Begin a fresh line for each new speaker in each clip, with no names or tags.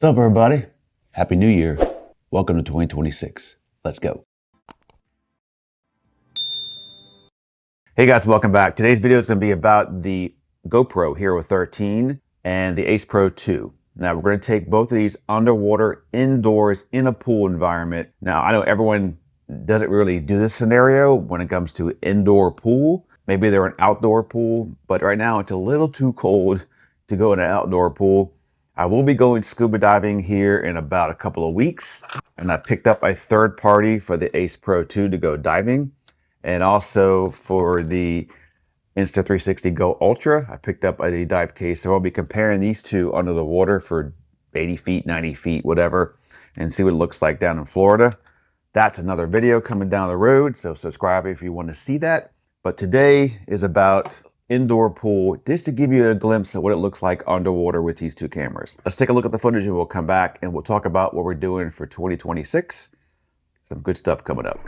What's up, everybody? Happy New Year. Welcome to 2026. Let's go. Hey guys, welcome back. Today's video is going to be about the GoPro Hero 13 and the Ace Pro 2. Now we're going to take both of these underwater, indoors, in a pool environment. Now I know everyone doesn't really do this scenario when it comes to indoor pool. Maybe they're an outdoor pool, but right now it's a little too cold to go in an outdoor pool. I will be going scuba diving here in about a couple of weeks, and I picked up a third party for the Ace Pro 2 to go diving, and also for the Insta360 Go Ultra, I picked up a dive case. So I'll be comparing these two under the water for 80 feet, 90 feet, whatever, and see what it looks like down in Florida. That's another video coming down the road, so subscribe if you want to see that. But today is about indoor pool, just to give you a glimpse of what it looks like underwater with these two cameras. Let's take a look at the footage and we'll come back and we'll talk about what we're doing for 2026. Some good stuff coming up.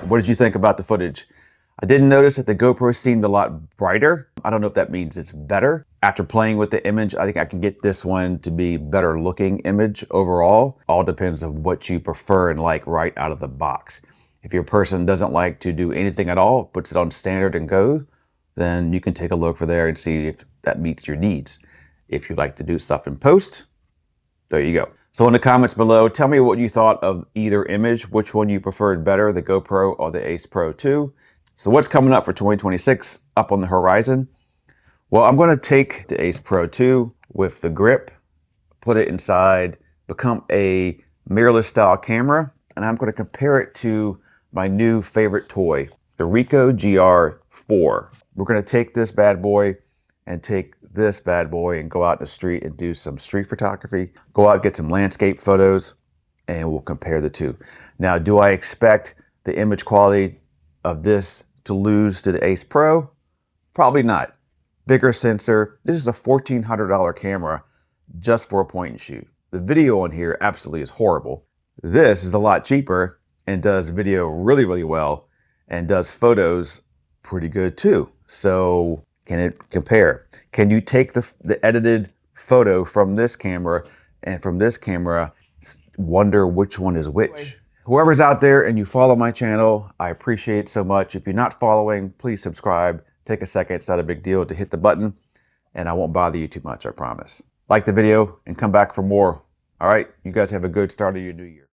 What did you think about the footage? I did notice that the GoPro seemed a lot brighter. I don't know if that means it's better. After playing with the image, I think I can get this one to be better looking image overall. All depends on what you prefer and like right out of the box. If your person doesn't like to do anything at all, puts it on standard and go, then you can take a look for there and see if that meets your needs. If you like to do stuff in post, there you go. So in the comments below, tell me what you thought of either image, which one you preferred better, the GoPro or the Ace Pro 2. So what's coming up for 2026 up on the horizon? Well, I'm going to take the Ace Pro 2 with the grip, put it inside, become a mirrorless style camera, and I'm going to compare it to my new favorite toy, the Ricoh GR4. We're going to take this bad boy and take this bad boy and go out in the street and do some street photography, go out, get some landscape photos, and we'll compare the two. Now, do I expect the image quality of this to lose to the Ace Pro? Probably not. Bigger sensor. This is a $1,400 camera just for a point and shoot. The video on here absolutely is horrible. This is a lot cheaper and does video really, really well and does photos pretty good too. So can it compare? Can you take the edited photo from this camera and from this camera, wonder which one is which? Whoever's out there and you follow my channel, I appreciate it so much. If you're not following, please subscribe. Take a second, it's not a big deal to hit the button and I won't bother you too much, I promise. Like the video and come back for more. All right, you guys have a good start of your new year.